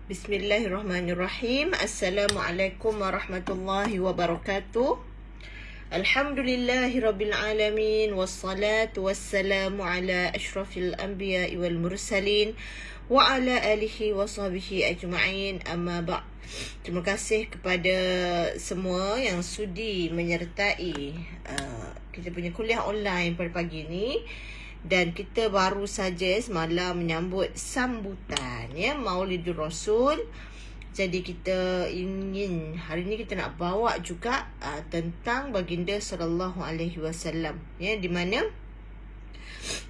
Bismillahirrahmanirrahim. Assalamualaikum warahmatullahi wabarakatuh. Alhamdulillahirabbil alamin wassalatu wassalamu ala asyrafil anbiya'i wal mursalin wa ala alihi wa sahbihi ajma'in. Amma ba'. Terima kasih kepada semua yang sudi menyertai kita punya kuliah online pada pagi ini. Dan kita baru saja semalam menyambut sambutan Maulidur Rasul. Jadi kita ingin hari ini kita nak bawa juga tentang baginda sallallahu alaihi wasallam, di mana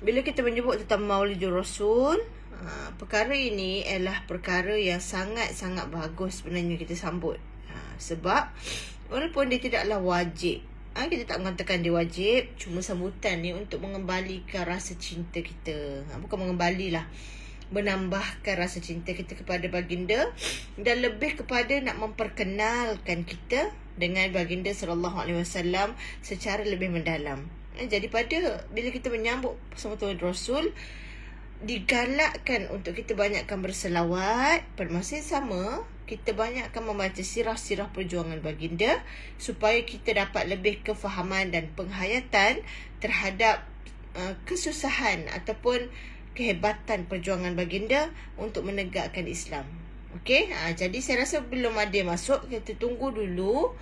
bila kita menyebut tentang Maulidur Rasul, perkara ini adalah perkara yang sangat-sangat bagus sebenarnya kita sambut. Sebab walaupun dia tidaklah wajib, kita tak mengatakan dia wajib, cuma sambutan ni untuk mengembalikan rasa cinta kita. Bukan mengembalilah, menambahkan rasa cinta kita kepada baginda dan lebih kepada nak memperkenalkan kita dengan baginda sallallahu alaihi wasallam secara lebih mendalam. Jadi bila kita menyambut sambutan Rasul, digalakkan untuk kita banyakkan berselawat. Pada masa yang sama, kita banyakkan membaca sirah-sirah perjuangan baginda supaya kita dapat lebih kefahaman dan penghayatan terhadap kesusahan ataupun kehebatan perjuangan baginda untuk menegakkan Islam. Okey, jadi saya rasa belum ada yang masuk, kita tunggu dulu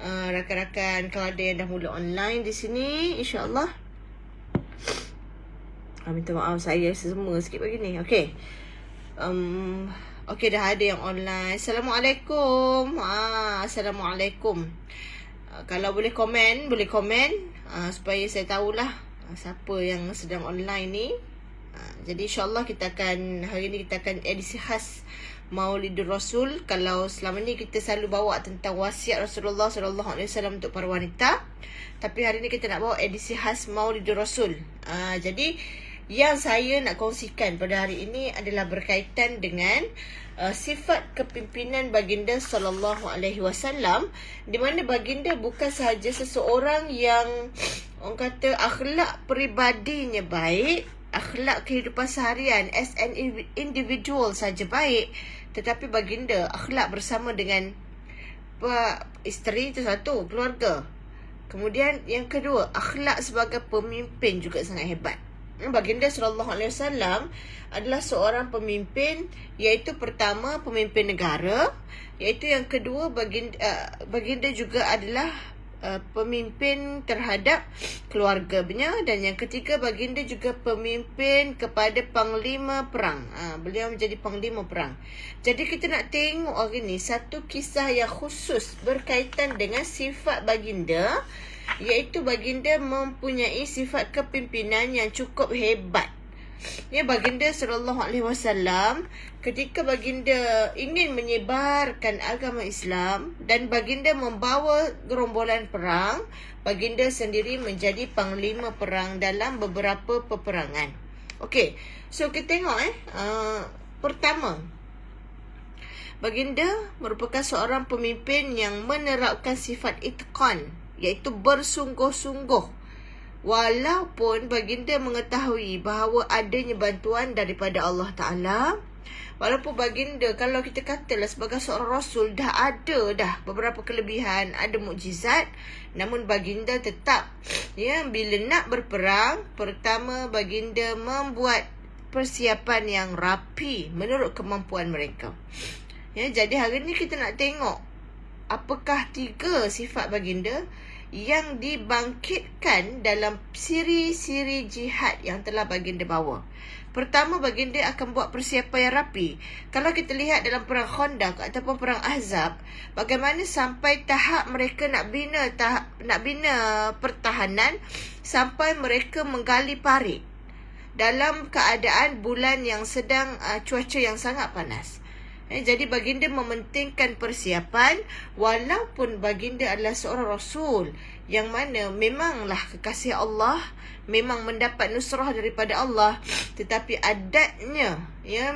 rakan-rakan kalau ada yang dah mula online di sini, insya-Allah. Minta maaf saya semua sikit pagi ni. Okey. Okey, dah ada yang online. Assalamualaikum. Assalamualaikum. Kalau boleh komen, supaya saya tahulah siapa yang sedang online ni. Jadi insya-Allah hari ni kita akan edisi khas Maulidur Rasul. Kalau selama ni kita selalu bawa tentang wasiat Rasulullah sallallahu alaihi wasallam untuk para wanita, tapi hari ni kita nak bawa edisi khas Maulidur Rasul. Jadi yang saya nak kongsikan pada hari ini adalah berkaitan dengan sifat kepimpinan baginda sallallahu alaihi wasallam, di mana baginda bukan sahaja seseorang yang orang kata akhlak peribadinya baik, akhlak kehidupan seharian as an individual saja baik, tetapi baginda akhlak bersama dengan isteri itu satu, keluarga. Kemudian yang kedua, akhlak sebagai pemimpin juga sangat hebat. Baginda sallallahu alaihi wasallam adalah seorang pemimpin, iaitu pertama pemimpin negara, iaitu yang kedua baginda juga adalah pemimpin terhadap keluarganya, dan yang ketiga baginda juga pemimpin kepada panglima perang. Beliau menjadi panglima perang. Jadi kita nak tengok hari ni satu kisah yang khusus berkaitan dengan sifat baginda, iaitu baginda mempunyai sifat kepimpinan yang cukup hebat. Baginda sallallahu alaihi wasallam ketika baginda ingin menyebarkan agama Islam dan baginda membawa gerombolan perang, baginda sendiri menjadi panglima perang dalam beberapa peperangan. Okey, so kita tengok pertama, baginda merupakan seorang pemimpin yang menerapkan sifat itqan, iaitu bersungguh-sungguh. Walaupun baginda mengetahui bahawa adanya bantuan daripada Allah Ta'ala, walaupun baginda, kalau kita katalah sebagai seorang Rasul, dah ada beberapa kelebihan, ada mukjizat, namun baginda tetap, bila nak berperang, pertama baginda membuat persiapan yang rapi menurut kemampuan mereka. Jadi hari ni kita nak tengok apakah 3 sifat baginda yang dibangkitkan dalam siri-siri jihad yang telah baginda bawa. Pertama, baginda akan buat persiapan yang rapi. Kalau kita lihat dalam perang Khandaq ataupun perang Ahzab, bagaimana sampai tahap mereka nak bina pertahanan sampai mereka menggali parit dalam keadaan bulan yang sedang cuaca yang sangat panas. Jadi baginda mementingkan persiapan, walaupun baginda adalah seorang Rasul yang mana memanglah kekasih Allah, memang mendapat nusrah daripada Allah, tetapi adatnya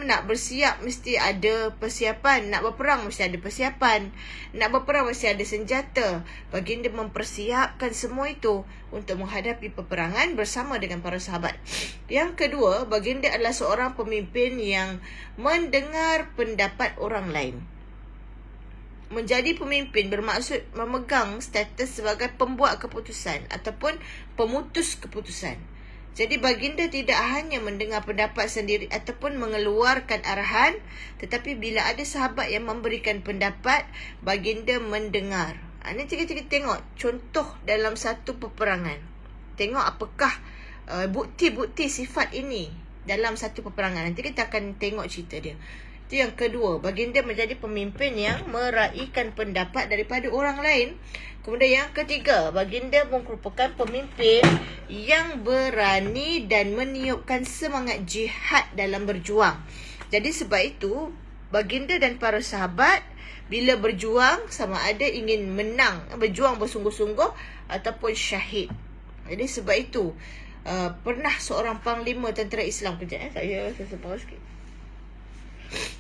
nak bersiap mesti ada persiapan, nak berperang mesti ada persiapan, nak berperang mesti ada senjata. Baginda mempersiapkan semua itu untuk menghadapi peperangan bersama dengan para sahabat. Yang kedua, baginda adalah seorang pemimpin yang mendengar pendapat orang lain. Menjadi pemimpin bermaksud memegang status sebagai pembuat keputusan ataupun pemutus keputusan. Jadi baginda tidak hanya mendengar pendapat sendiri ataupun mengeluarkan arahan, tetapi bila ada sahabat yang memberikan pendapat, baginda mendengar. Ini kita tengok contoh dalam satu peperangan. Tengok apakah bukti-bukti sifat ini dalam satu peperangan. Nanti kita akan tengok cerita dia. Itu yang kedua, baginda menjadi pemimpin yang meraihkan pendapat daripada orang lain. Kemudian yang ketiga, baginda merupakan pemimpin yang berani dan meniupkan semangat jihad dalam berjuang. Jadi sebab itu, baginda dan para sahabat bila berjuang sama ada ingin menang, berjuang bersungguh-sungguh ataupun syahid. Jadi sebab itu, pernah seorang panglima tentera Islam, saya sepau sikit.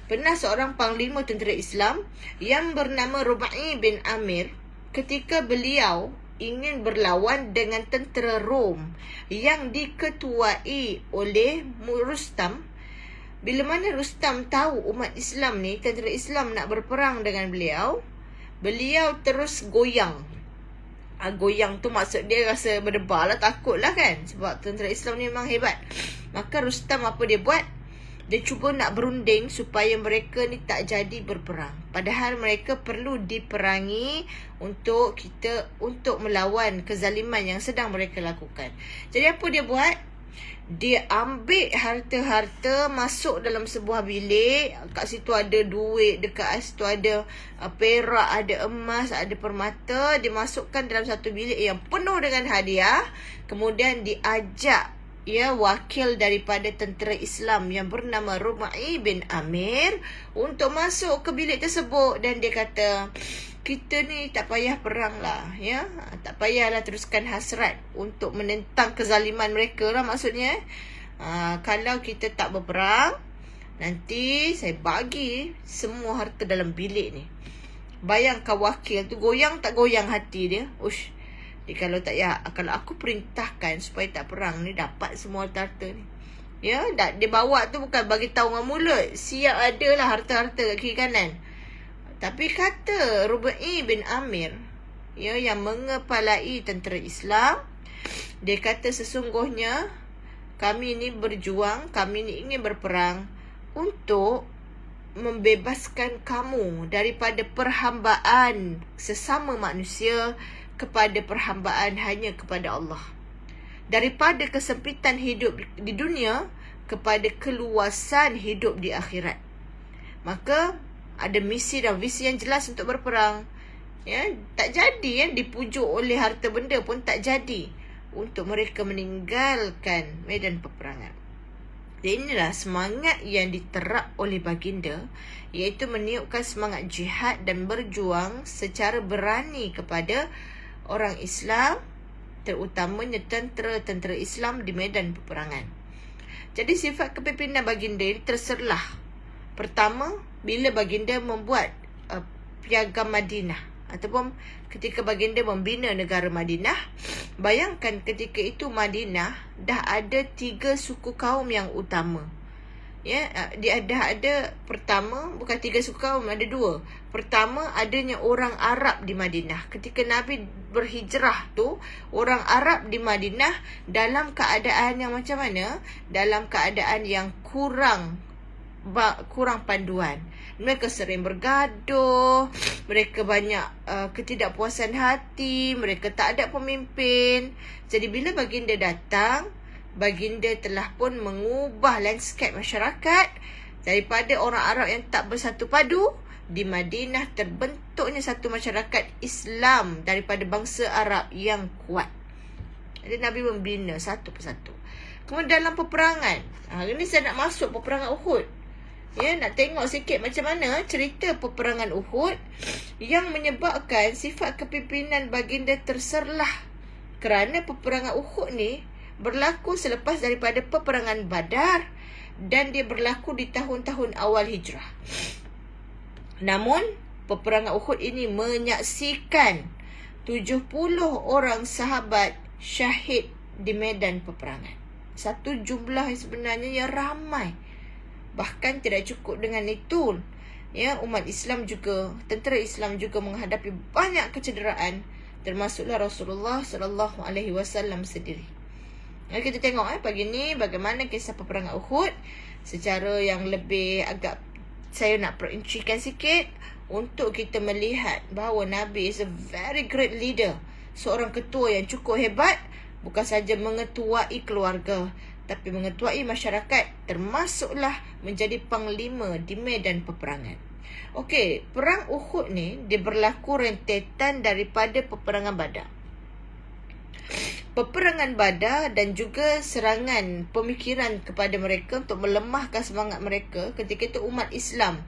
Pernah seorang panglima tentera Islam yang bernama Rubai bin Amir, ketika beliau ingin berlawan dengan tentera Rom yang diketuai oleh Rustam. Bila mana Rustam tahu umat Islam ni, tentera Islam nak berperang dengan beliau, beliau terus goyang. Goyang tu maksud dia rasa berdebar lah, takut lah kan, sebab tentera Islam ni memang hebat. Maka Rustam apa dia buat? Dia cuba nak berunding supaya mereka ni tak jadi berperang. Padahal mereka perlu diperangi untuk melawan kezaliman yang sedang mereka lakukan. Jadi apa dia buat? Dia ambil harta-harta, masuk dalam sebuah bilik. Kat situ ada duit, dekat situ ada perak, ada emas, ada permata. Dia masukkan dalam satu bilik yang penuh dengan hadiah. Kemudian diajak wakil daripada tentera Islam yang bernama Rubai bin Amir untuk masuk ke bilik tersebut, dan dia kata, kita ni tak payah perang lah, tak payahlah teruskan hasrat untuk menentang kezaliman mereka lah maksudnya. Kalau kita tak berperang, nanti saya bagi semua harta dalam bilik ni. Bayangkan wakil tu goyang tak goyang hati dia. Kalau aku perintahkan supaya tak perang ni, dapat semua harta ni. Dia bawa tu bukan bagi tahu dengan mulut, siap ada lah harta-harta kat kiri kanan. Tapi kata Rubai bin Amir, yang mengepalai tentera Islam, dia kata sesungguhnya kami ni berjuang, kami ni ingin berperang untuk membebaskan kamu daripada perhambaan sesama manusia kepada perhambaan hanya kepada Allah, daripada kesempitan hidup di dunia kepada keluasan hidup di akhirat. Maka ada misi dan visi yang jelas untuk berperang. Tak jadi dipujuk oleh harta benda pun tak jadi untuk mereka meninggalkan medan peperangan. Dan inilah semangat yang diterap oleh baginda, iaitu meniupkan semangat jihad dan berjuang secara berani kepada orang Islam, terutamanya tentera Islam di medan peperangan. Jadi sifat kepimpinan baginda ini terserlah. Pertama, bila baginda membuat piagam Madinah, ataupun ketika baginda membina negara Madinah, bayangkan ketika itu Madinah dah ada 3 suku kaum yang utama. Dia dah ada, pertama, bukan 3 suku kaum, ada 2. Pertama, adanya orang Arab di Madinah. Ketika Nabi berhijrah tu, orang Arab di Madinah dalam keadaan yang macam mana? Dalam keadaan yang kurang panduan. Mereka sering bergaduh, mereka banyak ketidakpuasan hati, mereka tak ada pemimpin. Jadi bila baginda datang, baginda telah pun mengubah landscape masyarakat. Daripada orang Arab yang tak bersatu padu, di Madinah terbentuknya satu masyarakat Islam daripada bangsa Arab yang kuat. Jadi Nabi membina satu persatu. Kemudian dalam peperangan, hari ni saya nak masuk peperangan Uhud. Nak tengok sikit macam mana cerita peperangan Uhud yang menyebabkan sifat kepimpinan baginda terserlah Kerana peperangan Uhud ni berlaku selepas daripada peperangan Badar dan dia berlaku di tahun-tahun awal hijrah. Namun, peperangan Uhud ini menyaksikan 70 orang sahabat syahid di medan peperangan. Satu jumlah sebenarnya yang ramai. Bahkan tidak cukup dengan itu, ya, umat Islam juga, tentera Islam juga menghadapi banyak kecederaan, termasuklah Rasulullah sallallahu alaihi wasallam sendiri. Mari kita tengok pagi ni bagaimana kisah peperangan Uhud secara yang lebih agak saya nak perincikan sikit untuk kita melihat bahawa Nabi is a very great leader, seorang ketua yang cukup hebat, bukan saja mengetuai keluarga tapi mengetuai masyarakat, termasuklah menjadi panglima di medan peperangan. Okey, perang Uhud ni dia berlaku rentetan daripada peperangan Badar. Peperangan Badar dan juga serangan pemikiran kepada mereka untuk melemahkan semangat mereka ketika itu umat Islam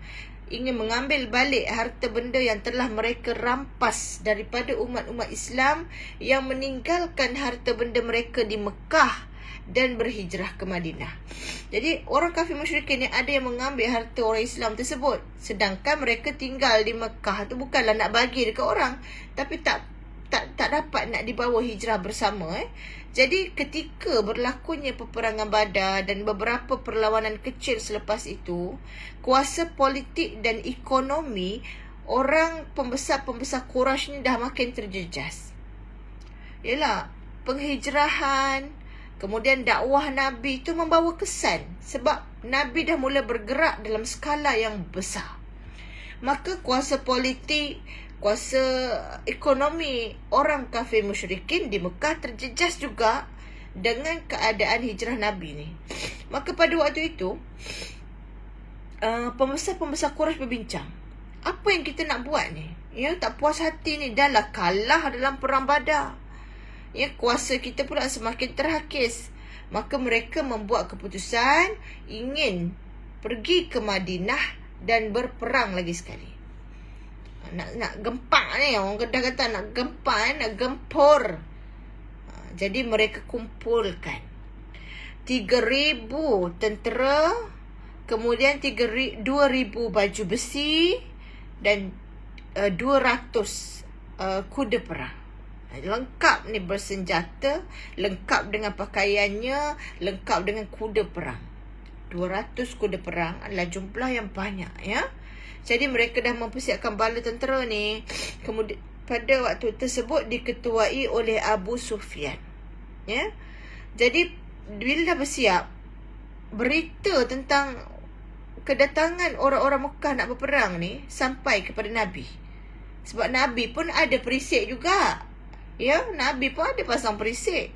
ingin mengambil balik harta benda yang telah mereka rampas daripada umat-umat Islam yang meninggalkan harta benda mereka di Mekah dan berhijrah ke Madinah. Jadi orang kafir musyrikin ni ada yang mengambil harta orang Islam tersebut, sedangkan mereka tinggal di Mekah tu bukanlah nak bagi dekat orang, tapi tak dapat nak dibawa hijrah bersama. Jadi ketika berlakunya peperangan Badar dan beberapa perlawanan kecil selepas itu, kuasa politik dan ekonomi orang pembesar-pembesar Quraisy ni dah makin terjejas. Yalah, penghijrahan, kemudian dakwah Nabi itu membawa kesan sebab Nabi dah mula bergerak dalam skala yang besar. Maka kuasa politik, kuasa ekonomi orang kafir musyrikin di Mekah terjejas juga dengan keadaan hijrah Nabi ni. Maka pada waktu itu pembesar-pembesar Quraisy berbincang, apa yang kita nak buat ni? Ya, tak puas hati ni, dah lah kalah dalam perang Badar. Ya, kuasa kita pula semakin terhakis. Maka mereka membuat keputusan ingin pergi ke Madinah dan berperang lagi sekali. Nak gempak ni, orang Kedah kata nak gempak, nak gempur. Jadi mereka kumpulkan 3,000 tentera, kemudian 2,000 baju besi dan 200 kuda perang. Lengkap ni bersenjata, lengkap dengan pakaiannya, lengkap dengan kuda perang. 200 kuda perang adalah jumlah yang banyak, ya. Jadi mereka dah mempersiapkan bala tentera ni. Kemudian pada waktu tersebut diketuai oleh Abu Sufyan, ya. Jadi bila dah bersiap, berita tentang kedatangan orang-orang Mekah nak berperang ni sampai kepada Nabi. Sebab Nabi pun ada perisik juga. Ya, Nabi pun ada pasang perisik.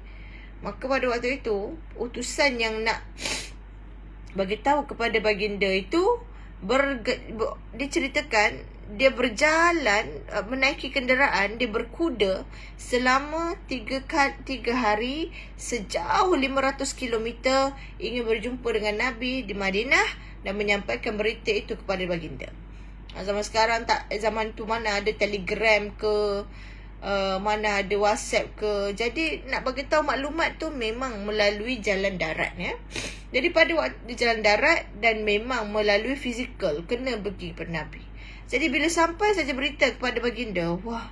Maka pada waktu itu, utusan yang nak bagi tahu kepada baginda itu diceritakan dia berjalan, menaiki kenderaan, dia berkuda selama 3 hari sejauh 500 km ingin berjumpa dengan Nabi di Madinah dan menyampaikan berita itu kepada baginda. Zaman sekarang zaman tu mana ada telegram ke, mana ada WhatsApp ke. Jadi nak bagi tahu maklumat tu memang melalui jalan darat, ya. Jadi pada waktu jalan darat dan memang melalui fizikal kena pergi kepada Nabi. Jadi bila sampai saja berita kepada baginda, wah,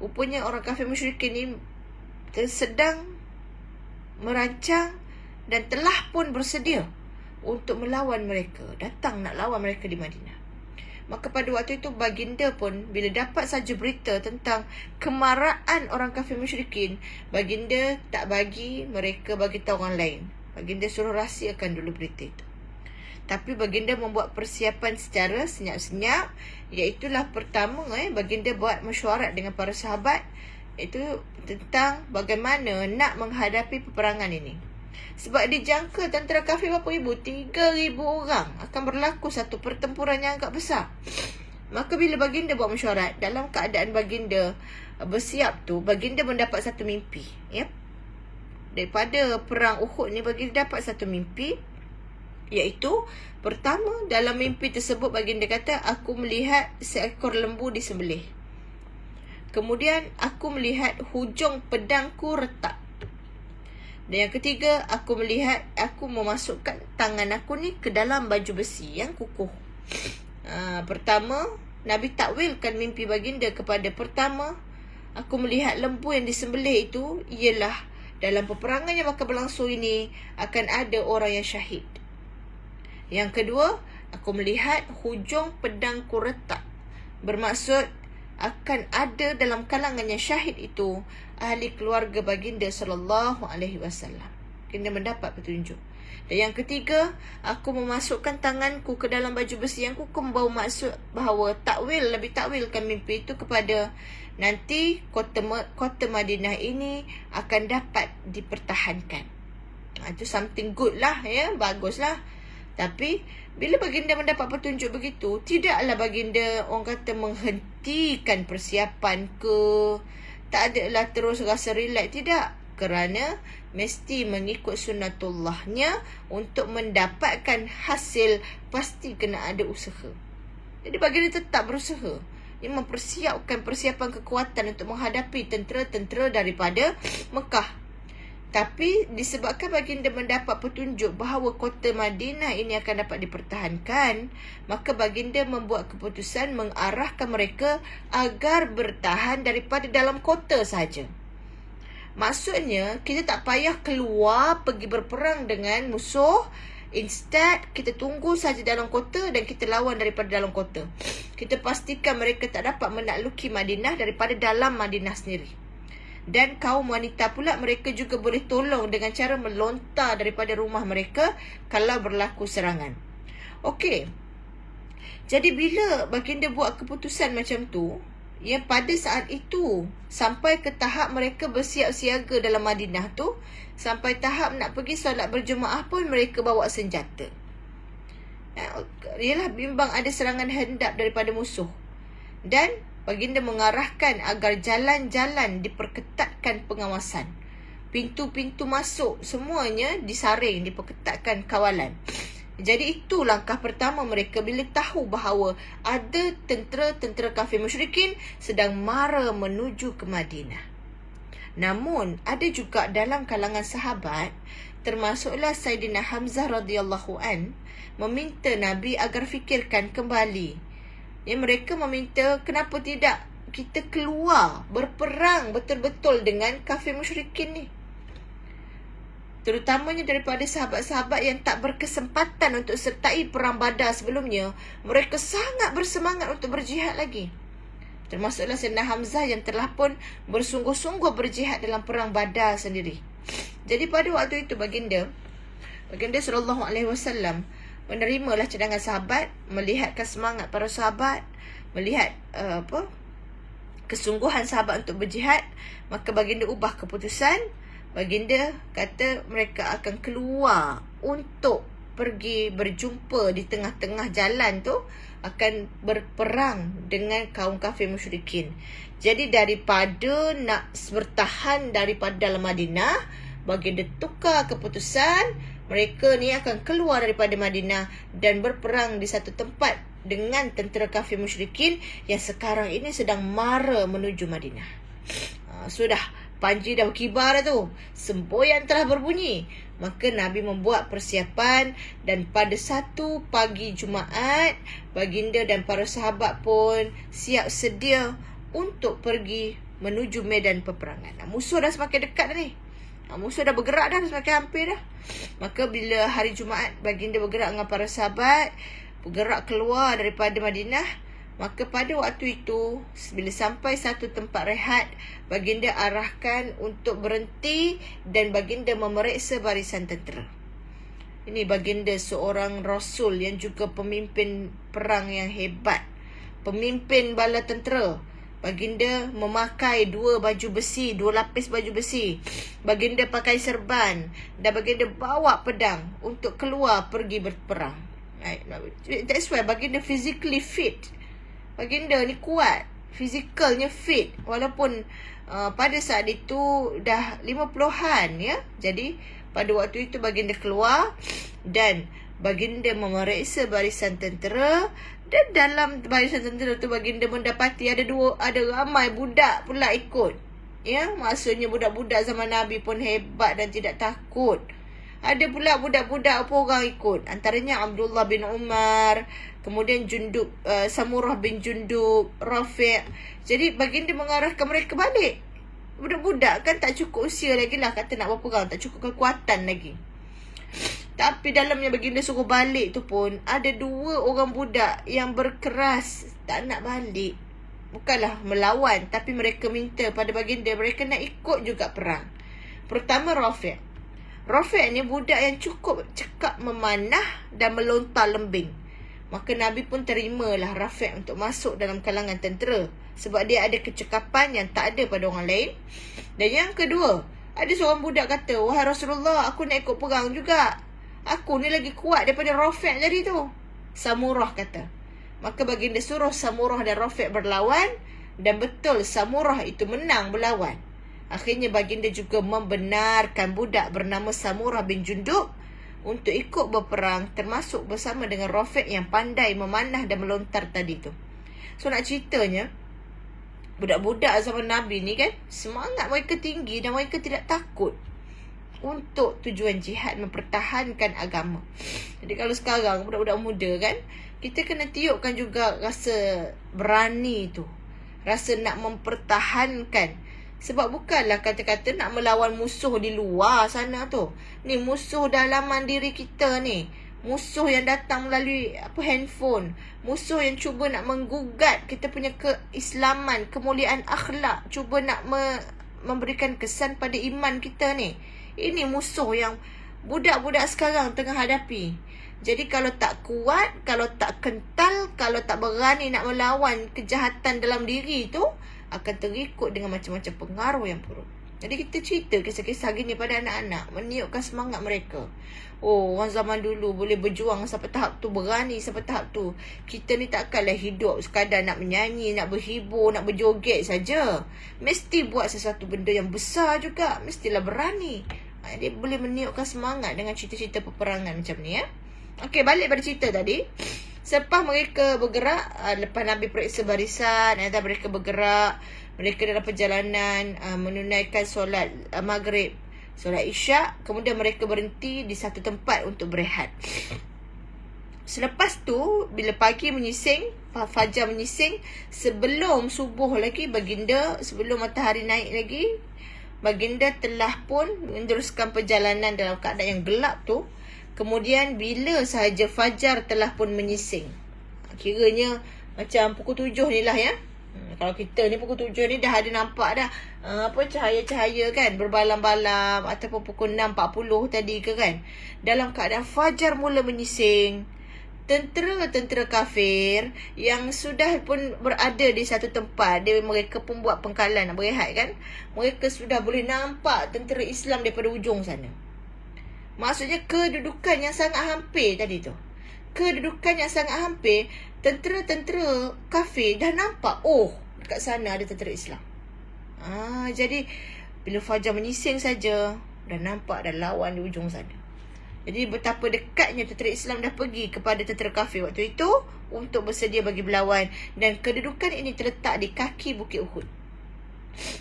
rupanya orang kafir musyrikin ni sedang merancang dan telah pun bersedia untuk melawan mereka, datang nak lawan mereka di Madinah. Maka pada waktu itu baginda pun bila dapat saja berita tentang kemarahan orang kafir musyrikin, baginda tak bagi mereka bagi tahu orang lain. Baginda suruh rahsiakan dulu berita itu. Tapi baginda membuat persiapan secara senyap-senyap, iaitulah pertama baginda buat mesyuarat dengan para sahabat, itu tentang bagaimana nak menghadapi peperangan ini. Sebab dijangka tentera kafir berapa ribu? 3,000 orang. Akan berlaku satu pertempuran yang agak besar. Maka bila baginda buat mesyuarat, dalam keadaan baginda bersiap tu, baginda mendapat satu mimpi, ya. Daripada perang Uhud ni, baginda dapat satu mimpi, iaitu pertama, dalam mimpi tersebut baginda kata, aku melihat seekor lembu disembelih. Kemudian aku melihat hujung pedangku retak. Dan yang ketiga, aku memasukkan tangan aku ni ke dalam baju besi yang kukuh. Pertama, Nabi takwilkan mimpi baginda kepada pertama, aku melihat lembu yang disembelih itu ialah dalam peperangan yang bakal berlangsung ini akan ada orang yang syahid. Yang kedua, aku melihat hujung pedangku retak. Bermaksud akan ada dalam kalangan yang syahid itu ahli keluarga baginda sallallahu alaihi wasallam. Baginda mendapat petunjuk. Dan yang ketiga, aku memasukkan tanganku ke dalam baju besi yang kukuh, membawa maksud bahawa lebih takwilkan mimpi itu kepada nanti kota Madinah ini akan dapat dipertahankan. Itu something good lah, ya, baguslah. Tapi bila baginda mendapat petunjuk begitu, tidaklah baginda orang kata menghentikan persiapan ke, tak adalah terus rasa relax, tidak. Kerana mesti mengikut sunnatullahnya untuk mendapatkan hasil, pasti kena ada usaha. Jadi baginda tetap berusaha. Ia mempersiapkan persiapan kekuatan untuk menghadapi tentera-tentera daripada Mekah. Tapi disebabkan baginda mendapat petunjuk bahawa kota Madinah ini akan dapat dipertahankan, maka baginda membuat keputusan mengarahkan mereka agar bertahan daripada dalam kota saja. Maksudnya, kita tak payah keluar pergi berperang dengan musuh. Instead, kita tunggu saja dalam kota dan kita lawan daripada dalam kota. Kita pastikan mereka tak dapat menakluki Madinah daripada dalam Madinah sendiri. Dan kaum wanita pula, mereka juga boleh tolong dengan cara melontar daripada rumah mereka kalau berlaku serangan. Okey. Jadi bila baginda buat keputusan macam tu, yang pada saat itu sampai ke tahap mereka bersiap siaga dalam Madinah tu, sampai tahap nak pergi solat berjemaah pun mereka bawa senjata. Ialah bimbang ada serangan hendak daripada musuh. Dan baginda mengarahkan agar jalan-jalan diperketatkan pengawasan. Pintu-pintu masuk semuanya disaring, diperketatkan kawalan. Jadi itu langkah pertama mereka bila tahu bahawa ada tentera-tentera kafir musyrikin sedang mara menuju ke Madinah. Namun ada juga dalam kalangan sahabat, termasuklah Saidina Hamzah radhiyallahu an, meminta Nabi agar fikirkan kembali. Mereka meminta, kenapa tidak kita keluar berperang betul-betul dengan kafir musyrikin ni. Terutamanya daripada sahabat-sahabat yang tak berkesempatan untuk sertai perang Badar sebelumnya, mereka sangat bersemangat untuk berjihad lagi. Termasuklah Sayyidina Hamzah yang telah pun bersungguh-sungguh berjihad dalam perang Badar sendiri. Jadi pada waktu itu baginda sallallahu alaihi wasallam menerimalah cadangan sahabat, melihatkan semangat para sahabat, melihat kesungguhan sahabat untuk berjihad, maka baginda ubah keputusan. Baginda kata mereka akan keluar untuk pergi berjumpa di tengah-tengah jalan tu, akan berperang dengan kaum kafir musyrikin. Jadi daripada nak bertahan daripada dalam Madinah, baginda tukar keputusan. Mereka ni akan keluar daripada Madinah dan berperang di satu tempat dengan tentera kafir musyrikin yang sekarang ini sedang mara menuju Madinah. Sudah, panji dah berkibar dah tu. Semboyan telah berbunyi. Maka Nabi membuat persiapan dan pada satu pagi Jumaat, baginda dan para sahabat pun siap sedia untuk pergi menuju medan peperangan. Musuh dah semakin dekat dah ni. Musuh dah bergerak dah semakin hampir dah. Maka bila hari Jumaat baginda bergerak dengan para sahabat, bergerak keluar daripada Madinah, maka pada waktu itu bila sampai satu tempat rehat, baginda arahkan untuk berhenti dan baginda memeriksa barisan tentera. Ini baginda seorang rasul yang juga pemimpin perang yang hebat, pemimpin bala tentera. Baginda memakai dua lapis baju besi. Baginda pakai serban dan baginda bawa pedang untuk keluar pergi berperang. That's why baginda physically fit. Baginda ni kuat, fizikalnya fit. Walaupun pada saat itu dah 50-an ya. Jadi pada waktu itu baginda keluar dan baginda memeriksa barisan tentera Dan dalam barisan tentera tu baginda mendapati ada ramai budak pula ikut. Ya, maksudnya budak-budak zaman Nabi pun hebat dan tidak takut. Ada pula budak-budak apa orang ikut. Antaranya Abdullah bin Umar, kemudian Samurah bin Jundub, Rafi'. Jadi baginda mengarahkan mereka balik. Budak-budak kan tak cukup usia lagi lah kata nak berperang, tak cukup kekuatan lagi. Tapi dalamnya baginda suruh balik tu pun ada 2 orang budak yang berkeras tak nak balik. Bukanlah melawan, tapi mereka minta pada baginda mereka nak ikut juga perang. Pertama Rafi'. Rafi' ni budak yang cukup cekap memanah dan melontar lembing. Maka Nabi pun terimalah Rafi' untuk masuk dalam kalangan tentera. Sebab dia ada kecekapan yang tak ada pada orang lain. Dan yang kedua, ada seorang budak kata, "Wahai Rasulullah, aku nak ikut perang juga. Aku ni lagi kuat daripada Rafi' tadi tu." Samurah kata. Maka baginda suruh Samurah dan Rafi' berlawan. Dan betul Samurah itu menang berlawan. Akhirnya baginda juga membenarkan budak bernama Samurah bin Jundub untuk ikut berperang, termasuk bersama dengan Rafi' yang pandai memanah dan melontar tadi tu. So nak ceritanya, budak-budak zaman Nabi ni kan, semangat mereka tinggi dan mereka tidak takut untuk tujuan jihad, mempertahankan agama. Jadi kalau sekarang budak-budak muda kan, kita kena tiupkan juga rasa berani tu, rasa nak mempertahankan. Sebab bukanlah kata-kata nak melawan musuh di luar sana tu. Ni musuh dalaman diri kita ni. Musuh yang datang melalui handphone. Musuh yang cuba nak menggugat kita punya keislaman, kemuliaan akhlak. Cuba nak memberikan kesan pada iman kita ni. Ini musuh yang budak-budak sekarang tengah hadapi. Jadi kalau tak kuat, kalau tak kental, kalau tak berani nak melawan kejahatan dalam diri tu, akan terikut dengan macam-macam pengaruh yang buruk. Jadi kita cerita kisah-kisah gini pada anak-anak, meniupkan semangat mereka. Oh, orang zaman dulu boleh berjuang sampai tahap tu, berani sampai tahap tu. Kita ni takkanlah hidup sekadar nak menyanyi, nak berhibur, nak berjoget saja. Mesti buat sesuatu benda yang besar juga. Mestilah berani. Dia boleh meniupkan semangat dengan cerita-cerita peperangan macam ni ya. Okey, balik pada cerita tadi. Selepas mereka bergerak, lepas Nabi periksa barisan, mereka bergerak, mereka dalam perjalanan menunaikan solat maghrib, solat isyak, kemudian mereka berhenti di satu tempat untuk berehat. Selepas tu, bila pagi menyising, fajar menyising, sebelum subuh lagi baginda, sebelum matahari naik lagi, baginda telah pun meneruskan perjalanan dalam keadaan yang gelap tu. Kemudian bila sahaja fajar telah pun menyising, kiranya macam pukul 7 ni lah ya. Kalau kita ni pukul 7 ni dah ada nampak dah cahaya-cahaya kan, berbalam-balam, ataupun pukul 6.40 tadi ke kan. Dalam keadaan fajar mula menyising, tentera-tentera kafir yang sudah pun berada di satu tempat, mereka pun buat pengkalan nak berehat kan. Mereka sudah boleh nampak tentera Islam daripada ujung sana. Maksudnya kedudukan yang sangat hampir tadi tu. Kedudukan yang sangat hampir, tentera-tentera kafir dah nampak, oh, dekat sana ada tentera Islam. Jadi bila fajar menyising saja, dah nampak dah lawan di ujung sana. Jadi betapa dekatnya tentera Islam dah pergi kepada tentera kafir waktu itu untuk bersedia bagi berlawan. Dan kedudukan ini terletak di kaki Bukit Uhud.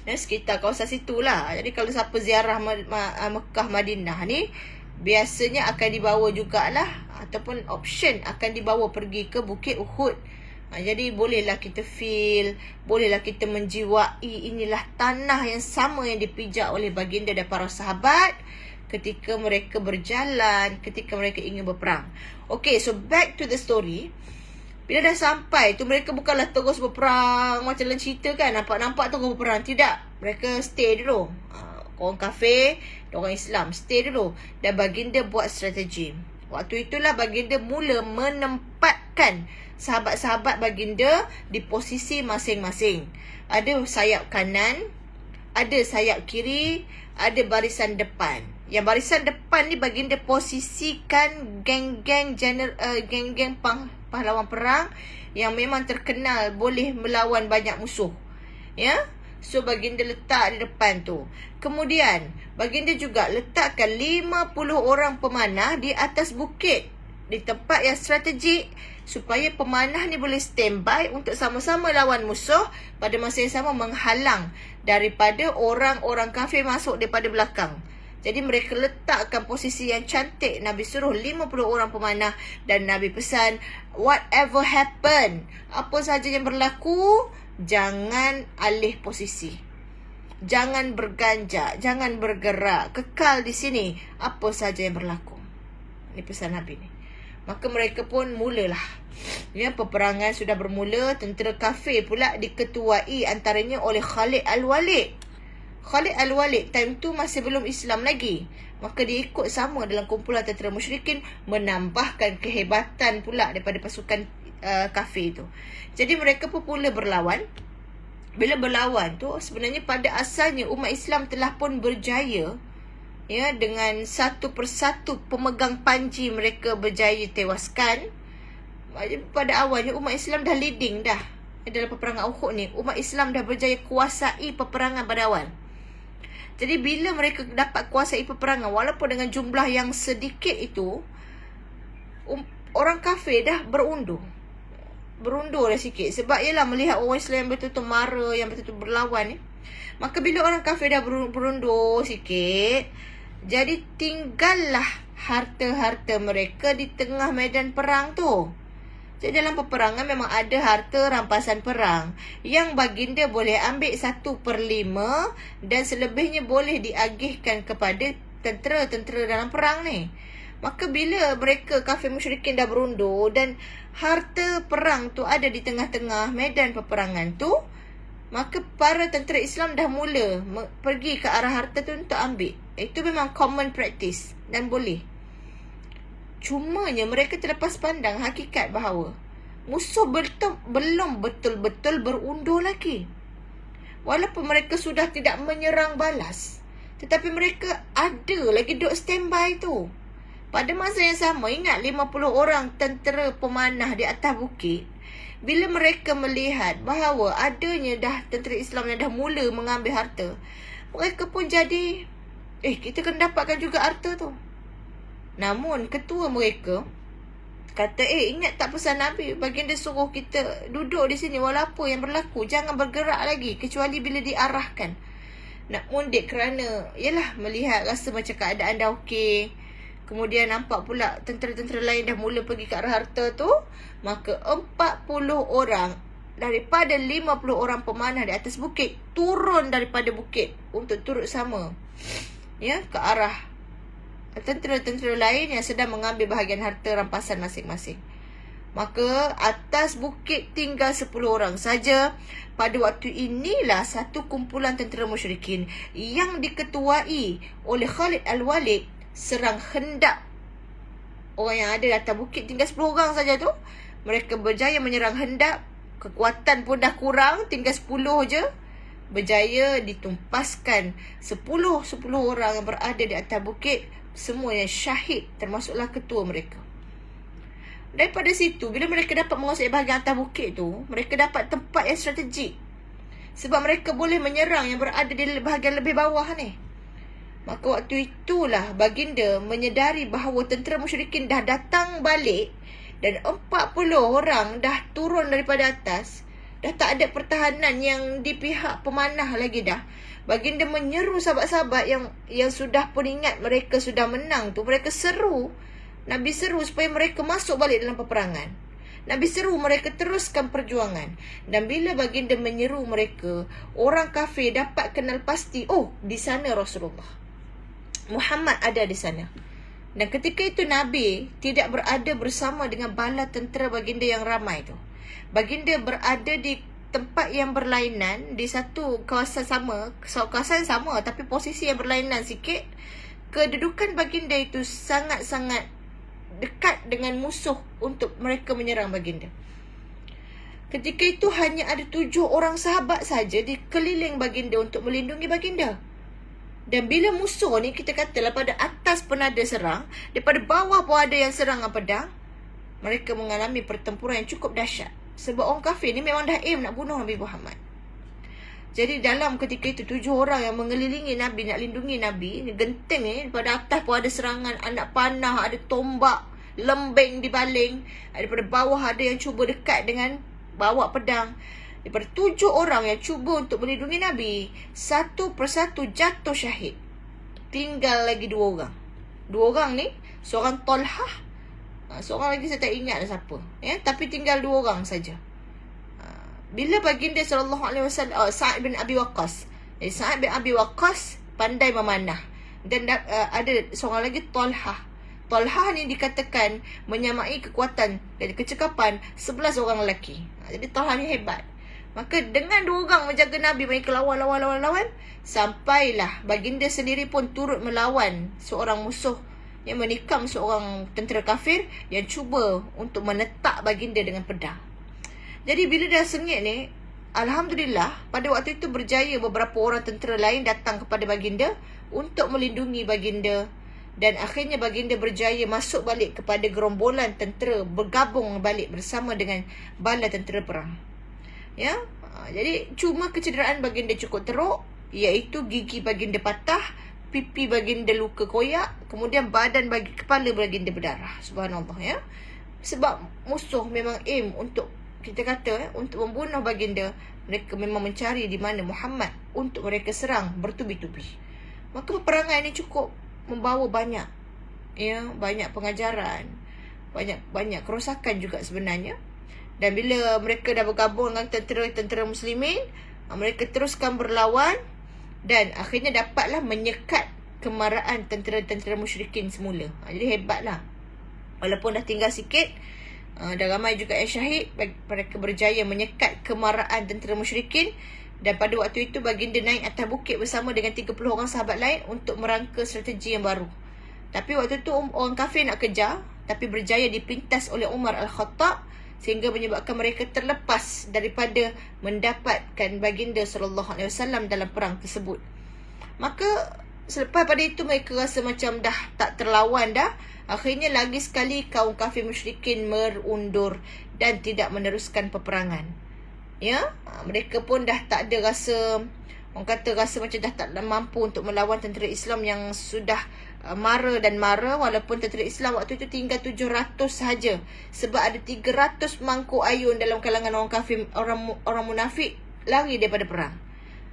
Dan sekitar kawasan situlah. Jadi kalau siapa ziarah Mekah Madinah ni, biasanya akan dibawa jugalah, ataupun option akan dibawa pergi ke Bukit Uhud. Jadi bolehlah kita feel, bolehlah kita menjiwai inilah tanah yang sama yang dipijak oleh baginda dan para sahabat ketika mereka berjalan, ketika mereka ingin berperang. Okay, so back to the story. Bila dah sampai tu, mereka bukanlah terus berperang macam dalam cerita kan, nampak-nampak terus berperang. Tidak, mereka stay dulu. Orang kafir, orang Islam stay dulu. Dan baginda buat strategi. Waktu itulah baginda mula menempatkan sahabat-sahabat baginda di posisi masing-masing. Ada sayap kanan, ada sayap kiri, ada barisan depan. Yang barisan depan ni baginda posisikan geng-geng pahlawan perang yang memang terkenal boleh melawan banyak musuh. Ya. So baginda letak di depan tu. Kemudian baginda juga letakkan 50 orang pemanah di atas bukit, di tempat yang strategik, supaya pemanah ni boleh standby untuk sama-sama lawan musuh, pada masa yang sama menghalang daripada orang-orang kafir masuk daripada belakang. Jadi mereka letakkan posisi yang cantik. Nabi suruh 50 orang pemanah dan Nabi pesan, whatever happen, apa sahaja yang berlaku, jangan alih posisi, jangan berganjak, jangan bergerak, kekal di sini apa sahaja yang berlaku. Ini pesan Nabi ni. Maka mereka pun mulalah, ya, peperangan sudah bermula. Tentera kafir pula diketuai antaranya oleh Khalid Al-Walid. Khalid Al-Walid time tu masih belum Islam lagi. Maka dia ikut sama dalam kumpulan tentera musyrikin, menambahkan kehebatan pula daripada pasukan kafir itu. Jadi mereka pun mula berlawan. Bila berlawan tu, sebenarnya pada asalnya umat Islam telah pun berjaya, ya, dengan satu persatu pemegang panji mereka berjaya tewaskan. Pada awalnya umat Islam dah leading dah dalam peperangan Uhud ni. Umat Islam dah berjaya kuasai peperangan pada awal. Jadi bila mereka dapat kuasai peperangan, walaupun dengan jumlah yang sedikit itu, orang kafir dah berundur dah sikit. Sebab ialah melihat orang Islam yang betul-betul mara, yang betul-betul berlawan ni. Maka bila orang kafir dah berundur sikit, jadi tinggallah harta-harta mereka di tengah medan perang tu. Jadi dalam peperangan memang ada harta rampasan perang yang baginda boleh ambil 1/5 dan selebihnya boleh diagihkan kepada tentera-tentera dalam perang ni. Maka bila mereka kafir musyrikin dah berundur dan harta perang tu ada di tengah-tengah medan peperangan tu, maka para tentera Islam dah mula pergi ke arah harta tu untuk ambil. Itu memang common practice dan boleh. Cumanya mereka terlepas pandang hakikat bahawa musuh belum betul-betul berundur lagi. Walaupun mereka sudah tidak menyerang balas, tetapi mereka ada lagi duk standby tu. Pada masa yang sama, ingat 50 orang tentera pemanah di atas bukit. Bila mereka melihat bahawa adanya dah tentera Islam yang dah mula mengambil harta, mereka pun jadi, kita kena dapatkan juga harta tu. Namun ketua mereka kata, ingat tak pesan Nabi? Baginda suruh kita duduk di sini walaupun yang berlaku, jangan bergerak lagi kecuali bila diarahkan. Nak mundik kerana yalah melihat rasa macam keadaan dah okey. Kemudian nampak pula tentera-tentera lain dah mula pergi ke arah harta tu. Maka 40 orang daripada 50 orang pemanah di atas bukit turun daripada bukit untuk turut sama, ya, ke arah tentera-tentera lain yang sedang mengambil bahagian harta rampasan masing-masing. Maka atas bukit tinggal 10 orang saja. Pada waktu inilah satu kumpulan tentera musyrikin yang diketuai oleh Khalid Al-Walid serang hendak. Orang yang ada di atas bukit tinggal 10 orang saja tu. Mereka berjaya menyerang hendak. Kekuatan pun dah kurang, tinggal 10 je. Berjaya ditumpaskan 10 orang yang berada di atas bukit. Semua yang syahid, termasuklah ketua mereka. Daripada situ, bila mereka dapat menguasai bahagian atas bukit tu, mereka dapat tempat yang strategik. Sebab mereka boleh menyerang yang berada di bahagian lebih bawah ni. Maka waktu itulah baginda menyedari bahawa tentera musyrikin dah datang balik dan 40 orang dah turun daripada atas. Dah tak ada pertahanan yang di pihak pemanah lagi dah. Baginda menyeru sahabat-sahabat yang sudah pun ingat mereka sudah menang tu. Mereka seru. Nabi seru supaya mereka masuk balik dalam peperangan. Nabi seru mereka teruskan perjuangan. Dan bila baginda menyeru mereka, orang kafir dapat kenal pasti, di sana Rasulullah. Muhammad ada di sana. Dan ketika itu Nabi tidak berada bersama dengan bala tentera baginda yang ramai tu. Baginda berada di tempat yang berlainan, di satu kawasan sama, kawasan sama tapi posisi yang berlainan sikit. Kedudukan baginda itu sangat-sangat dekat dengan musuh untuk mereka menyerang baginda. Ketika itu hanya ada 7 orang sahabat saja di keliling baginda untuk melindungi baginda. Dan bila musuh ni, kita katalah pada atas pun ada serang, daripada bawah pun ada yang serang dengan pedang, mereka mengalami pertempuran yang cukup dahsyat. Sebab orang kafir ni memang dah aim nak bunuh Nabi Muhammad. Jadi dalam ketika itu 7 orang yang mengelilingi Nabi, nak lindungi Nabi, ni genting ni, pada atas pun ada serangan anak panah, ada tombak. lembing dibaling. Daripada bawah ada yang cuba dekat dengan bawa pedang. Daripada 7 orang yang cuba untuk melindungi Nabi, satu persatu jatuh syahid. Tinggal lagi 2 orang. 2 orang ni, seorang Talhah, seorang lagi saya tak ingat dah siapa. Tapi tinggal 2 orang saja. Bila baginda SAW, Sa'ad bin Abi Waqqas. Jadi Sa'ad bin Abi Waqqas pandai memanah. Dan ada seorang lagi Talhah. Talhah ni dikatakan menyamai kekuatan dan kecekapan 11 orang lelaki. Jadi Talhah ni hebat. Maka dengan 2 orang menjaga Nabi, mereka lawan. Sampailah baginda sendiri pun turut melawan seorang musuh yang menikam seorang tentera kafir yang cuba untuk menetak baginda dengan pedang. Jadi bila dah sengit ni, alhamdulillah pada waktu itu berjaya beberapa orang tentera lain datang kepada baginda untuk melindungi baginda. Dan akhirnya baginda berjaya masuk balik kepada gerombolan tentera, bergabung balik bersama dengan bala tentera perang. Jadi cuma kecederaan baginda cukup teruk, iaitu gigi baginda patah, pipi baginda luka koyak, kemudian kepala baginda berdarah. Subhanallah. Sebab musuh memang aim untuk, kita kata, untuk membunuh baginda. Mereka memang mencari di mana Muhammad untuk mereka serang bertubi-tubi. Maka peperangan ini cukup membawa banyak pengajaran, banyak kerosakan juga sebenarnya. Dan bila mereka dah bergabung dengan tentera muslimin, mereka teruskan berlawan dan akhirnya dapatlah menyekat kemarahan tentera-tentera musyrikin semula. Jadi hebatlah. Walaupun dah tinggal sikit, dah ramai juga yang syahid, mereka berjaya menyekat kemarahan tentera musyrikin. Dan pada waktu itu baginda naik atas bukit bersama dengan 30 orang sahabat lain untuk merangka strategi yang baru. Tapi waktu itu orang kafir nak kejar, tapi berjaya dipintas oleh Umar Al-Khattab, sehingga menyebabkan mereka terlepas daripada mendapatkan baginda SAW dalam perang tersebut. Maka selepas pada itu mereka rasa macam dah tak terlawan dah. Akhirnya lagi sekali kaum kafir musyrikin merundur dan tidak meneruskan peperangan. Mereka pun dah tak ada rasa, orang kata rasa macam dah tak mampu untuk melawan tentera Islam yang sudah mara, walaupun tentera Islam waktu itu tinggal 700 sahaja. Sebab ada 300 mangkuk ayun dalam kalangan orang kafir, orang munafik lari daripada perang.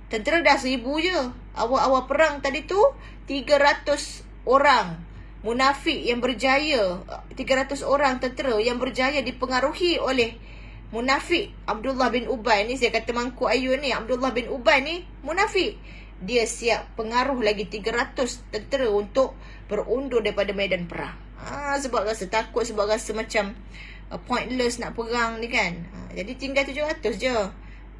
Tentera dah 1000 je. Awal-awal perang tadi tu 300 orang munafik yang berjaya, 300 orang tentera yang berjaya dipengaruhi oleh munafik Abdullah bin Ubay ni. Saya kata mangkuk ayun ni, Abdullah bin Ubay ni munafik. Dia siap pengaruh lagi 300 tentera untuk berundur daripada medan perang. Sebab rasa takut, sebab rasa macam pointless nak perang ni kan. Jadi tinggal 700 je.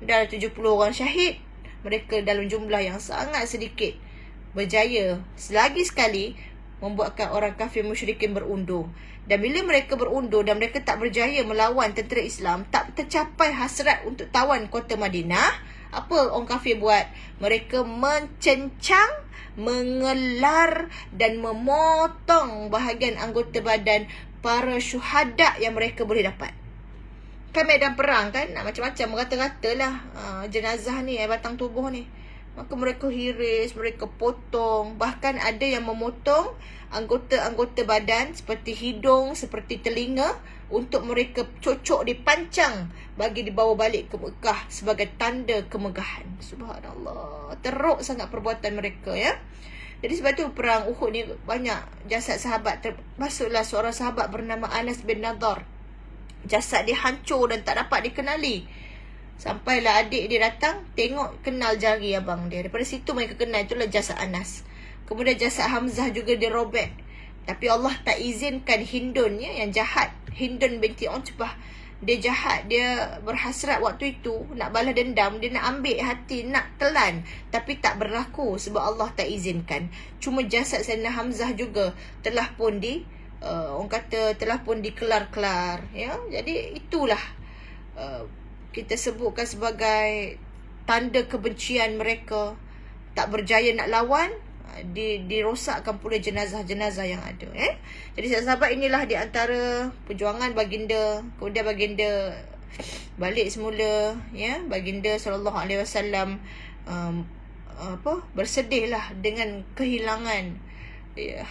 Dah 70 orang syahid. Mereka dalam jumlah yang sangat sedikit berjaya selagi sekali membuatkan orang kafir musyrikin berundur. Dan bila mereka berundur dan mereka tak berjaya melawan tentera Islam, tak tercapai hasrat untuk tawan kota Madinah, apa orang kafir buat? Mereka mencencang, mengelar dan memotong bahagian anggota badan para syuhada yang mereka boleh dapat. Kan medan perang kan, nak macam-macam, merata-rata lah jenazah ni, batang tubuh ni. Maka mereka hiris, mereka potong. Bahkan ada yang memotong anggota-anggota badan seperti hidung, seperti telinga, untuk mereka cocok dipancang bagi dibawa balik ke Mekah sebagai tanda kemegahan. Subhanallah. Teruk sangat perbuatan mereka Jadi sebab tu perang Uhud ni banyak jasad sahabat. Termasuklah seorang sahabat bernama Anas bin Nadar. Jasad dia hancur dan tak dapat dikenali. Sampailah adik dia datang, tengok, kenal jari abang dia. Daripada situ mereka kenal, itulah jasad Anas. Kemudian jasad Hamzah juga dia robek. Tapi Allah tak izinkan Hindun yang jahat, Hindun binti Utbah, dia jahat, dia berhasrat waktu itu nak balas dendam, dia nak ambil hati, nak telan, tapi tak berlaku sebab Allah tak izinkan. Cuma jasad Sayyidina Hamzah juga telah pun orang kata telah pun dikelar-kelar. Jadi itulah kita sebutkan sebagai tanda kebencian mereka. Tak berjaya nak lawan, dirosakkan pula jenazah-jenazah yang ada. Jadi sahabat, inilah di antara perjuangan baginda. Kemudian baginda balik semula, baginda SAW bersedihlah dengan kehilangan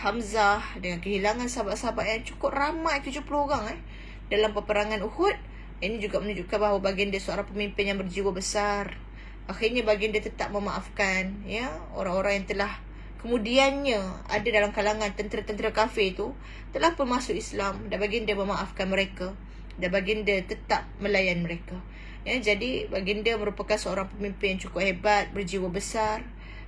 Hamzah, dengan kehilangan sahabat-sahabat yang cukup ramai, 70 orang dalam peperangan Uhud. Ini juga menunjukkan bahawa baginda seorang pemimpin yang berjiwa besar. Akhirnya baginda tetap memaafkan orang-orang yang telah kemudiannya ada dalam kalangan tentera-tentera kafir itu telah pun masuk Islam, dan baginda memaafkan mereka, dan baginda tetap melayan mereka. Jadi baginda merupakan seorang pemimpin yang cukup hebat, berjiwa besar.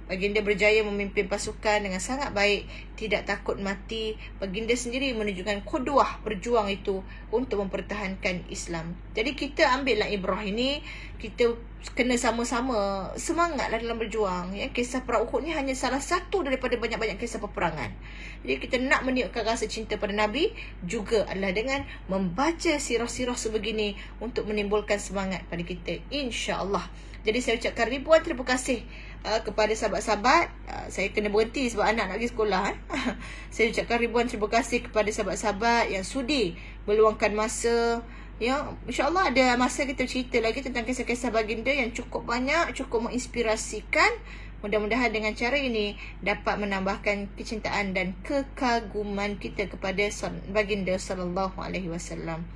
Baginda berjaya memimpin pasukan dengan sangat baik, tidak takut mati. Baginda sendiri menunjukkan qudwah berjuang itu untuk mempertahankan Islam. Jadi kita ambillah ibrah ini, kita kena sama-sama semangatlah dalam berjuang. Kisah perang Uhud ni hanya salah satu daripada banyak-banyak kisah peperangan. Jadi kita nak meniupkan rasa cinta pada Nabi juga adalah dengan membaca sirah-sirah sebegini untuk menimbulkan semangat pada kita, insya-Allah. Jadi saya ucapkan ribuan terima kasih kepada sahabat-sahabat. Saya kena berhenti sebab anak nak pergi sekolah. Saya ucapkan ribuan terima kasih kepada sahabat-sahabat yang sudi meluangkan masa. InsyaAllah ada masa kita cerita lagi tentang kisah-kisah baginda yang cukup banyak, cukup menginspirasikan. Mudah-mudahan dengan cara ini dapat menambahkan kecintaan dan kekaguman kita kepada baginda sallallahu alaihi wasallam.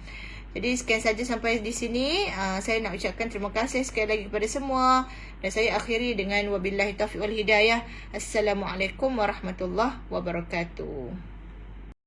Jadi sekian saja sampai di sini. Saya nak ucapkan terima kasih sekali lagi kepada semua, dan saya akhiri dengan wabillahi taufiq wal hidayah. Assalamualaikum warahmatullahi wabarakatuh.